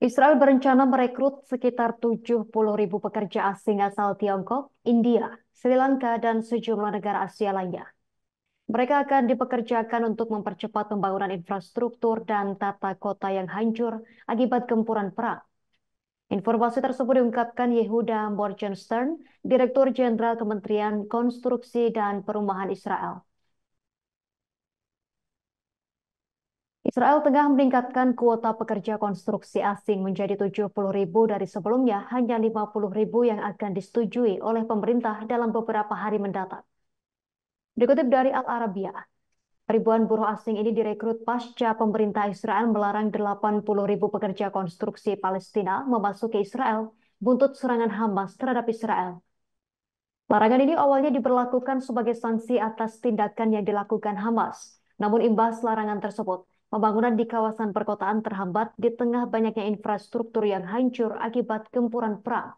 Israel berencana merekrut sekitar 70.000 pekerja asing asal Tiongkok, India, Sri Lanka, dan sejumlah negara Asia lainnya. Mereka akan dipekerjakan untuk mempercepat pembangunan infrastruktur dan tata kota yang hancur akibat gempuran perang. Informasi tersebut diungkapkan Yehuda Morgenstern, Direktur Jenderal Kementerian Konstruksi dan Perumahan Israel. Israel tengah meningkatkan kuota pekerja konstruksi asing menjadi 70.000 dari sebelumnya hanya 50.000 yang akan disetujui oleh pemerintah dalam beberapa hari mendatang. Dikutip dari Al Arabiya, ribuan buruh asing ini direkrut pasca pemerintah Israel melarang 80.000 pekerja konstruksi Palestina memasuki Israel buntut serangan Hamas terhadap Israel. Larangan ini awalnya diberlakukan sebagai sanksi atas tindakan yang dilakukan Hamas. Namun imbas larangan tersebut, pembangunan di kawasan perkotaan terhambat di tengah banyaknya infrastruktur yang hancur akibat gempuran perang.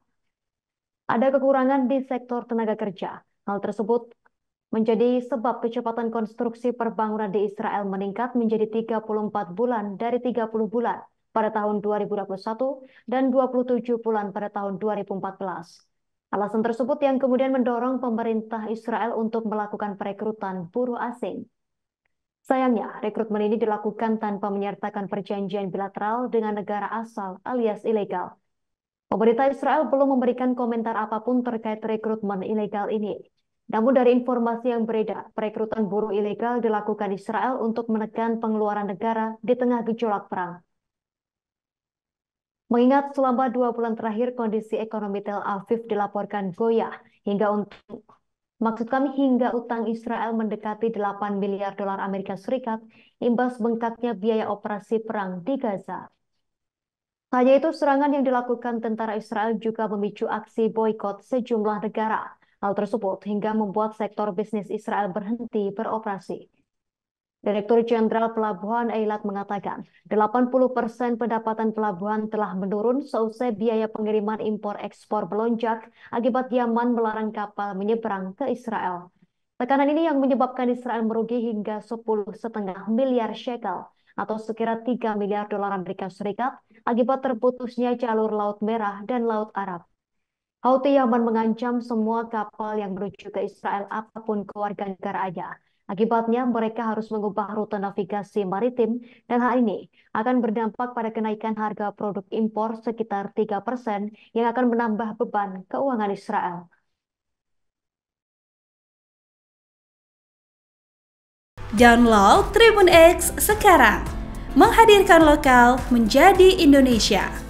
Ada kekurangan di sektor tenaga kerja. Hal tersebut menjadi sebab kecepatan konstruksi perbangunan di Israel meningkat menjadi 34 bulan dari 30 bulan pada tahun 2021 dan 27 bulan pada tahun 2014. Alasan tersebut yang kemudian mendorong pemerintah Israel untuk melakukan perekrutan buruh asing. Sayangnya, rekrutmen ini dilakukan tanpa menyertakan perjanjian bilateral dengan negara asal alias ilegal. Pemerintah Israel belum memberikan komentar apapun terkait rekrutmen ilegal ini. Namun dari informasi yang beredar, perekrutan buruh ilegal dilakukan Israel untuk menekan pengeluaran negara di tengah gejolak perang. Mengingat selama 2 bulan terakhir kondisi ekonomi Tel Aviv dilaporkan goyah hingga utang Israel mendekati 8 miliar dolar Amerika Serikat imbas bengkaknya biaya operasi perang di Gaza. Hanya itu, serangan yang dilakukan tentara Israel juga memicu aksi boikot sejumlah negara. Hal tersebut hingga membuat sektor bisnis Israel berhenti beroperasi. Direktur Jenderal Pelabuhan Eilat mengatakan, 80% pendapatan pelabuhan telah menurun seusai biaya pengiriman impor-ekspor melonjak akibat Yaman melarang kapal menyeberang ke Israel. Tekanan ini yang menyebabkan Israel merugi hingga 10,5 miliar shekel atau sekira 3 miliar dolar Amerika Serikat akibat terputusnya jalur Laut Merah dan Laut Arab. Houthi Yaman mengancam semua kapal yang menuju ke Israel apapun kewarganegaraannya. Akibatnya mereka harus mengubah rute navigasi maritim dan hal ini akan berdampak pada kenaikan harga produk impor sekitar 3% yang akan menambah beban keuangan Israel. Download Tribun X sekarang, menghadirkan lokal menjadi Indonesia.